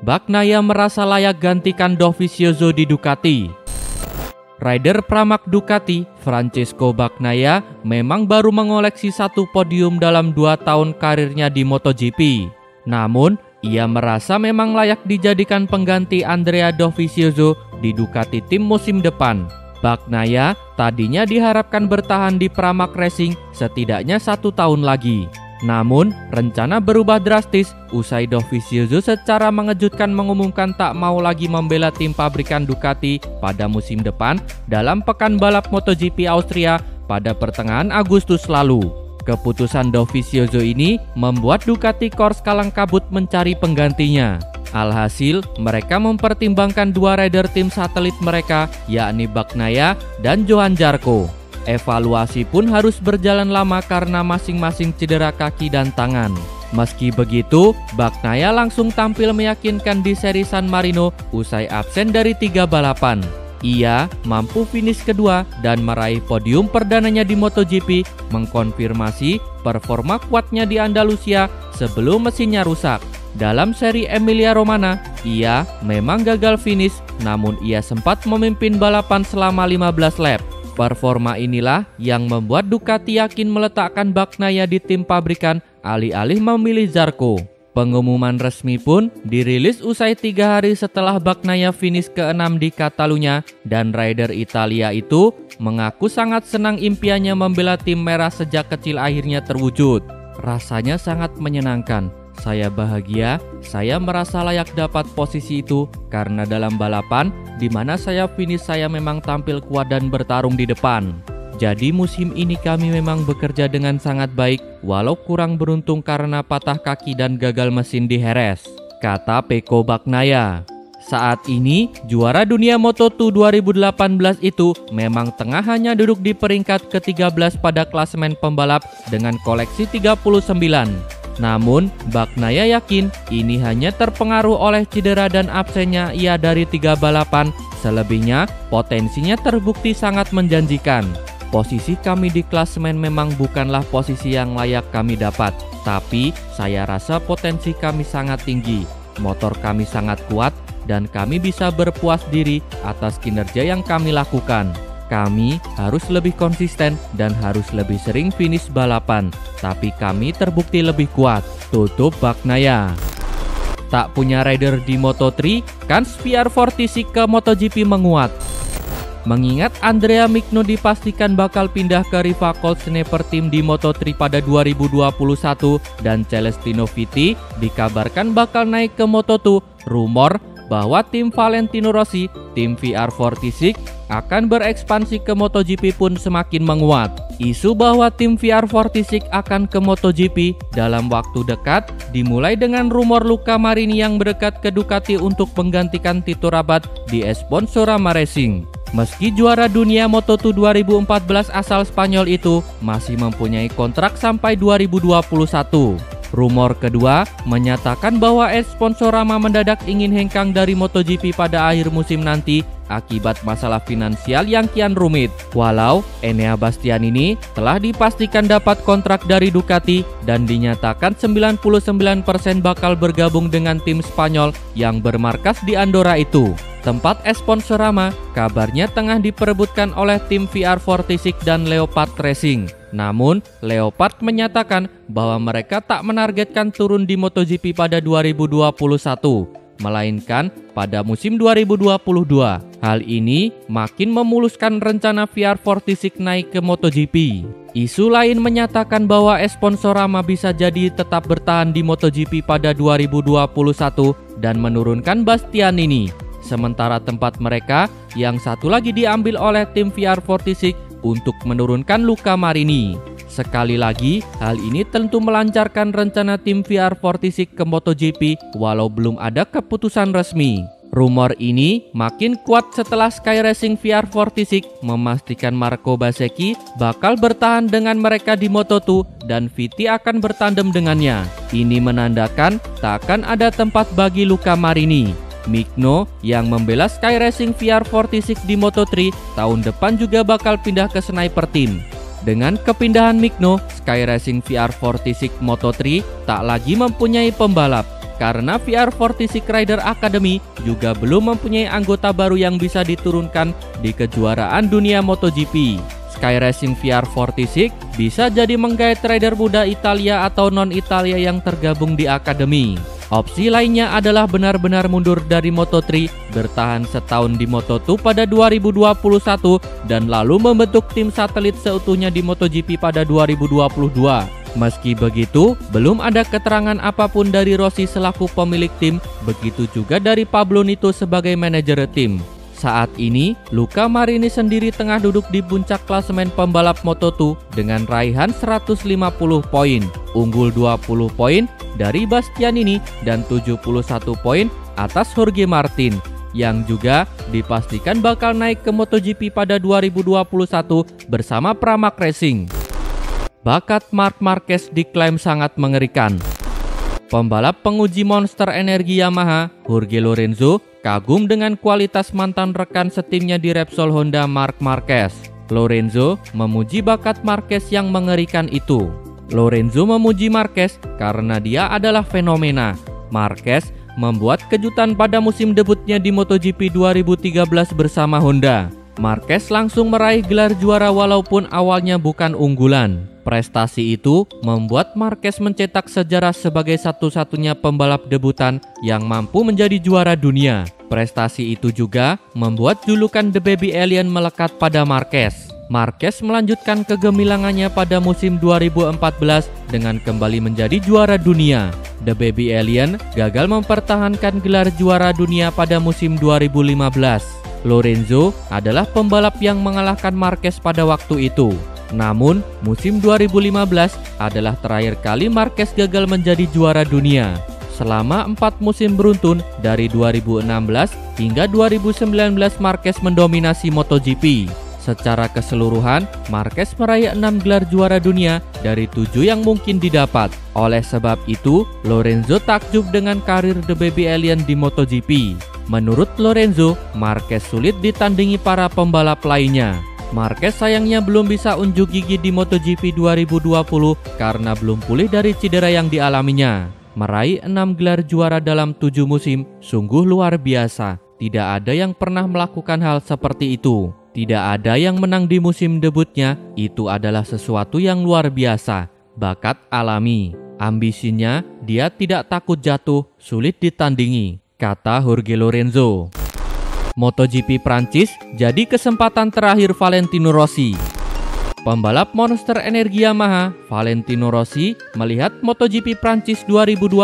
Bagnaia merasa layak gantikan Dovizioso di Ducati. Rider pramak Ducati, Francesco Bagnaia, memang baru mengoleksi 1 podium dalam 2 tahun karirnya di MotoGP. Namun, ia merasa memang layak dijadikan pengganti Andrea Dovizioso di Ducati tim musim depan. Bagnaia tadinya diharapkan bertahan di Pramac Racing setidaknya 1 tahun lagi. Namun, rencana berubah drastis usai Dovizioso secara mengejutkan mengumumkan tak mau lagi membela tim pabrikan Ducati pada musim depan dalam pekan balap MotoGP Austria pada pertengahan Agustus lalu. Keputusan Dovizioso ini membuat Ducati kors kalang kabut mencari penggantinya. Alhasil, mereka mempertimbangkan 2 rider tim satelit mereka, yakni Bagnaia dan Johan Zarco. Evaluasi pun harus berjalan lama karena masing-masing cedera kaki dan tangan. Meski begitu, Bagnaia langsung tampil meyakinkan di seri San Marino usai absen dari 3 balapan. Ia mampu finish kedua dan meraih podium perdananya di MotoGP, mengkonfirmasi performa kuatnya di Andalusia sebelum mesinnya rusak. Dalam seri Emilia-Romagna, ia memang gagal finish, namun ia sempat memimpin balapan selama 15 lap. Performa inilah yang membuat Ducati yakin meletakkan Bagnaia di tim pabrikan alih-alih memilih Zarco. Pengumuman resmi pun dirilis usai 3 hari setelah Bagnaia finish ke-6 di Catalunya, dan rider Italia itu mengaku sangat senang impiannya membela tim merah sejak kecil akhirnya terwujud. Rasanya sangat menyenangkan. Saya bahagia, saya merasa layak dapat posisi itu karena dalam balapan di mana saya finish saya memang tampil kuat dan bertarung di depan. Jadi musim ini kami memang bekerja dengan sangat baik walau kurang beruntung karena patah kaki dan gagal mesin di Jerez, kata Pecco Bagnaia. Saat ini, juara dunia Moto2 2018 itu memang tengah hanya duduk di peringkat ke-13 pada klasemen pembalap dengan koleksi 39. Namun, Bagnaia yakin ini hanya terpengaruh oleh cedera dan absennya ia dari 3 balapan. Selebihnya, potensinya terbukti sangat menjanjikan. Posisi kami di klasemen memang bukanlah posisi yang layak kami dapat, tapi saya rasa potensi kami sangat tinggi. Motor kami sangat kuat dan kami bisa berpuas diri atas kinerja yang kami lakukan. Kami harus lebih konsisten dan harus lebih sering finish balapan, tapi kami terbukti lebih kuat, tutup Bagnaia. Tak punya rider di Moto3, kans VR46 ke MotoGP menguat. Mengingat Andrea Migno dipastikan bakal pindah ke Riva Colt Sniper Team di Moto3 pada 2021 dan Celestino Viti dikabarkan bakal naik ke Moto2, rumor bahwa tim Valentino Rossi, tim VR46 akan berekspansi ke MotoGP pun semakin menguat. Isu bahwa tim VR46 akan ke MotoGP dalam waktu dekat dimulai dengan rumor Luca Marini yang berdekat ke Ducati untuk menggantikan Tito Rabat di Sponsorama Racing. Meski juara dunia Moto2 2014 asal Spanyol itu masih mempunyai kontrak sampai 2021. Rumor kedua menyatakan bahwa Sponsorama mendadak ingin hengkang dari MotoGP pada akhir musim nanti akibat masalah finansial yang kian rumit. Walau Enea Bastianini telah dipastikan dapat kontrak dari Ducati dan dinyatakan 99% bakal bergabung dengan tim Spanyol yang bermarkas di Andorra itu. Tempat Sponsorama kabarnya tengah diperebutkan oleh tim VR46 dan Leopard Racing. Namun, Leopard menyatakan bahwa mereka tak menargetkan turun di MotoGP pada 2021, melainkan pada musim 2022. Hal ini makin memuluskan rencana VR46 naik ke MotoGP. Isu lain menyatakan bahwa Sponsorama bisa jadi tetap bertahan di MotoGP pada 2021 dan menurunkan Bastianini. Sementara tempat mereka yang satu lagi diambil oleh tim VR46 untuk menurunkan Luca Marini. Sekali lagi, hal ini tentu melancarkan rencana tim VR46 ke MotoGP walau belum ada keputusan resmi. Rumor ini makin kuat setelah Sky Racing VR46 memastikan Marco Bezzecchi bakal bertahan dengan mereka di Moto2 dan Viti akan bertandem dengannya. Ini menandakan tak akan ada tempat bagi Luca Marini. Migno yang membela Sky Racing VR46 di Moto3 tahun depan juga bakal pindah ke Sniper Team. Dengan kepindahan Migno, Sky Racing VR46 Moto3 tak lagi mempunyai pembalap. karena VR46 Rider Academy juga belum mempunyai anggota baru yang bisa diturunkan di kejuaraan dunia MotoGP. Sky Racing VR46 bisa jadi menggait rider muda Italia atau non-Italia yang tergabung di akademi. Opsi lainnya adalah benar-benar mundur dari Moto3, bertahan setahun di Moto2 pada 2021 dan lalu membentuk tim satelit seutuhnya di MotoGP pada 2022. Meski begitu, belum ada keterangan apapun dari Rossi selaku pemilik tim, begitu juga dari Pablo Nito sebagai manajer tim. Saat ini, Luca Marini sendiri tengah duduk di puncak klasemen pembalap Moto2 dengan raihan 150 poin, unggul 20 poin dari Bastianini dan 71 poin atas Jorge Martin, yang juga dipastikan bakal naik ke MotoGP pada 2021 bersama Pramac Racing. Bakat Marc Marquez diklaim sangat mengerikan. Pembalap penguji monster energi Yamaha, Jorge Lorenzo, kagum dengan kualitas mantan rekan setimnya di Repsol Honda Marc Marquez. Lorenzo memuji bakat Marquez yang mengerikan itu. Lorenzo memuji Marquez karena dia adalah fenomena. Marquez membuat kejutan pada musim debutnya di MotoGP 2013 bersama Honda. Marquez langsung meraih gelar juara walaupun awalnya bukan unggulan. Prestasi itu membuat Marquez mencetak sejarah sebagai satu-satunya pembalap debutan yang mampu menjadi juara dunia. Prestasi itu juga membuat julukan The Baby Alien melekat pada Marquez. Marquez melanjutkan kegemilangannya pada musim 2014 dengan kembali menjadi juara dunia. The Baby Alien gagal mempertahankan gelar juara dunia pada musim 2015. Lorenzo adalah pembalap yang mengalahkan Marquez pada waktu itu. Namun, musim 2015 adalah terakhir kali Marquez gagal menjadi juara dunia. Selama 4 musim beruntun dari 2016 hingga 2019 Marquez mendominasi MotoGP. Secara keseluruhan, Marquez meraih 6 gelar juara dunia dari 7 yang mungkin didapat. Oleh sebab itu, Lorenzo takjub dengan karir The Baby Alien di MotoGP. Menurut Lorenzo, Marquez sulit ditandingi para pembalap lainnya. Marquez sayangnya belum bisa unjuk gigi di MotoGP 2020 karena belum pulih dari cedera yang dialaminya. Meraih 6 gelar juara dalam 7 musim sungguh luar biasa. Tidak ada yang pernah melakukan hal seperti itu. Tidak ada yang menang di musim debutnya. Itu adalah sesuatu yang luar biasa. Bakat alami. Ambisinya, dia tidak takut jatuh, sulit ditandingi, kata Jorge Lorenzo. MotoGP Prancis jadi kesempatan terakhir Valentino Rossi. Pembalap monster energi Yamaha, Valentino Rossi, melihat MotoGP Prancis 2020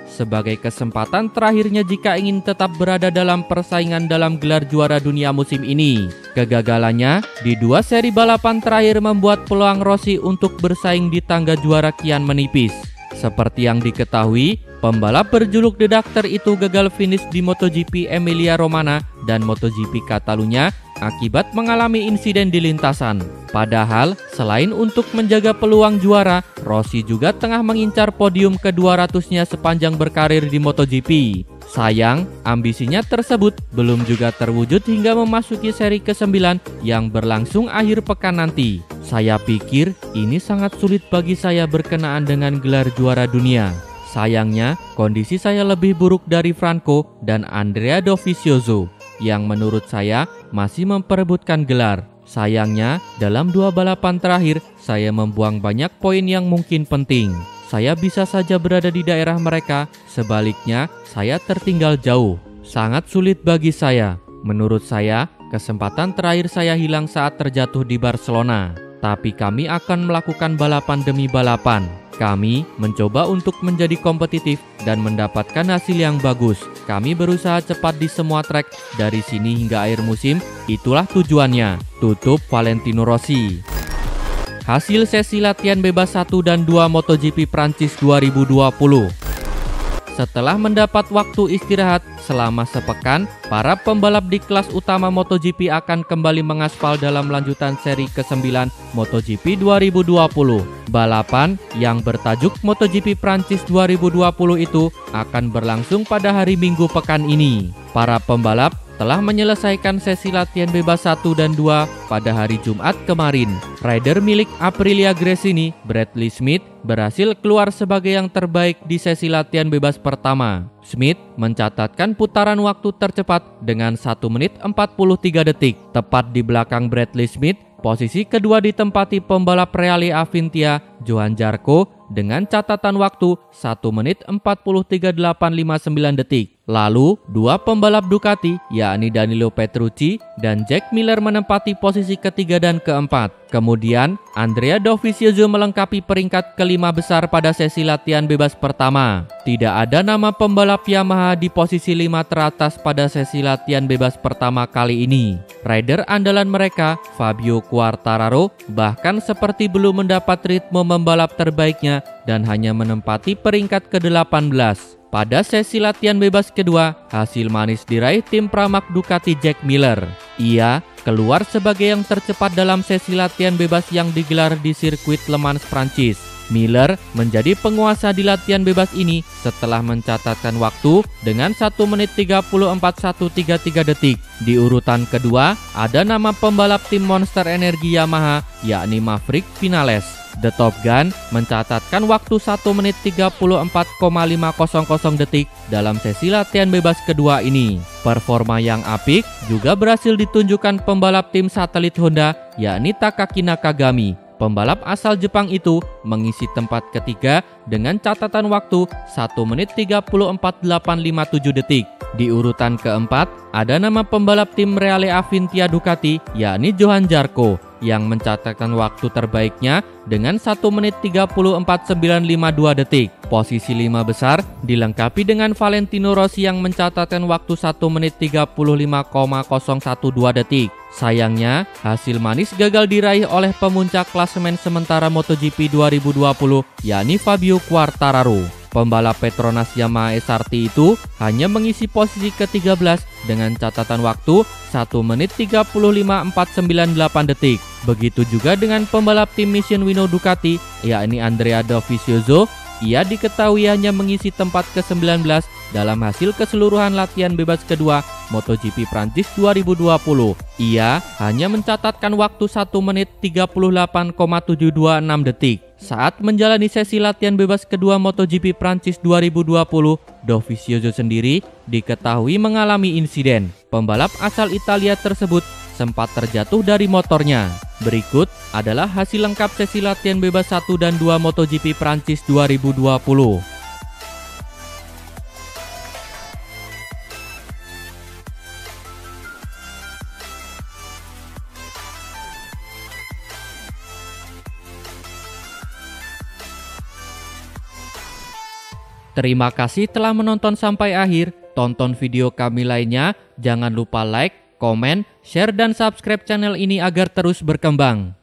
sebagai kesempatan terakhirnya jika ingin tetap berada dalam persaingan dalam gelar juara dunia musim ini. Kegagalannya di 2 seri balapan terakhir membuat peluang Rossi untuk bersaing di tangga juara kian menipis. Seperti yang diketahui, pembalap berjuluk The Doctor itu gagal finish di MotoGP Emilia-Romagna dan MotoGP Catalunya akibat mengalami insiden di lintasan. Padahal, selain untuk menjaga peluang juara, Rossi juga tengah mengincar podium ke-200-nya sepanjang berkarir di MotoGP. Sayang, ambisinya tersebut belum juga terwujud hingga memasuki seri ke-9 yang berlangsung akhir pekan nanti. Saya pikir ini sangat sulit bagi saya berkenaan dengan gelar juara dunia. Sayangnya, kondisi saya lebih buruk dari Franco dan Andrea Dovizioso, yang menurut saya masih memperebutkan gelar. Sayangnya, dalam 2 balapan terakhir, saya membuang banyak poin yang mungkin penting. Saya bisa saja berada di daerah mereka, sebaliknya saya tertinggal jauh. Sangat sulit bagi saya. Menurut saya, kesempatan terakhir saya hilang saat terjatuh di Barcelona. Tapi kami akan melakukan balapan demi balapan. Kami mencoba untuk menjadi kompetitif dan mendapatkan hasil yang bagus. Kami berusaha cepat di semua trek dari sini hingga akhir musim. Itulah tujuannya. Tutup Valentino Rossi. Hasil sesi latihan bebas 1 dan 2 MotoGP Prancis 2020. Setelah mendapat waktu istirahat selama sepekan, para pembalap di kelas utama MotoGP akan kembali mengaspal dalam lanjutan seri ke-9 MotoGP 2020. Balapan yang bertajuk MotoGP Prancis 2020 itu akan berlangsung pada hari Minggu pekan ini. Para pembalap setelah menyelesaikan sesi latihan bebas 1 dan 2 pada hari Jumat kemarin. Rider milik Aprilia Gresini, Bradley Smith, berhasil keluar sebagai yang terbaik di sesi latihan bebas pertama. Smith mencatatkan putaran waktu tercepat dengan 1 menit 43 detik. Tepat di belakang Bradley Smith, posisi kedua ditempati pembalap Reale Avintia, Johan Zarco, dengan catatan waktu 1 menit 43.859 detik. Lalu, dua pembalap Ducati, yakni Danilo Petrucci dan Jack Miller menempati posisi ketiga dan keempat. Kemudian, Andrea Dovizioso melengkapi peringkat kelima besar pada sesi latihan bebas pertama. Tidak ada nama pembalap Yamaha di posisi 5 teratas pada sesi latihan bebas pertama kali ini. Rider andalan mereka, Fabio Quartararo, bahkan seperti belum mendapat ritme membalap terbaiknya dan hanya menempati peringkat ke-18. Pada sesi latihan bebas kedua, hasil manis diraih tim pramak Ducati Jack Miller. Ia keluar sebagai yang tercepat dalam sesi latihan bebas yang digelar di sirkuit Le Mans Prancis. Miller menjadi penguasa di latihan bebas ini setelah mencatatkan waktu dengan 1 menit 34.133 detik. Di urutan kedua, ada nama pembalap tim Monster Energy Yamaha, yakni Maverick Vinales. The Top Gun mencatatkan waktu 1 menit 34,500 detik dalam sesi latihan bebas kedua ini. Performa yang apik juga berhasil ditunjukkan pembalap tim satelit Honda, yakni Takaki Nakagami. Pembalap asal Jepang itu mengisi tempat ketiga dengan catatan waktu 1 menit 34.857 detik. Di urutan keempat, ada nama pembalap tim Reale Avintia Ducati, yakni Johan Zarco, yang mencatatkan waktu terbaiknya dengan 1 menit 34.952 detik. Posisi 5 besar dilengkapi dengan Valentino Rossi yang mencatatkan waktu 1 menit 35,012 detik. Sayangnya, hasil manis gagal diraih oleh pemuncak klasemen sementara MotoGP 2020, yakni Fabio Quartararo. Pembalap Petronas Yamaha SRT itu hanya mengisi posisi ke-13 dengan catatan waktu 1 menit 35.498 detik. Begitu juga dengan pembalap tim Mission Wino Ducati, yakni Andrea Dovizioso. Ia diketahui hanya mengisi tempat ke-19 dalam hasil keseluruhan latihan bebas kedua MotoGP Prancis 2020. Ia hanya mencatatkan waktu 1 menit 38,726 detik. Saat menjalani sesi latihan bebas kedua MotoGP Prancis 2020, Dovizioso sendiri diketahui mengalami insiden. Pembalap asal Italia tersebut sempat terjatuh dari motornya. Berikut adalah hasil lengkap sesi latihan bebas 1 dan 2 MotoGP Prancis 2020. Terima kasih telah menonton sampai akhir. Tonton video kami lainnya. Jangan lupa like, komen, share, dan subscribe channel ini agar terus berkembang.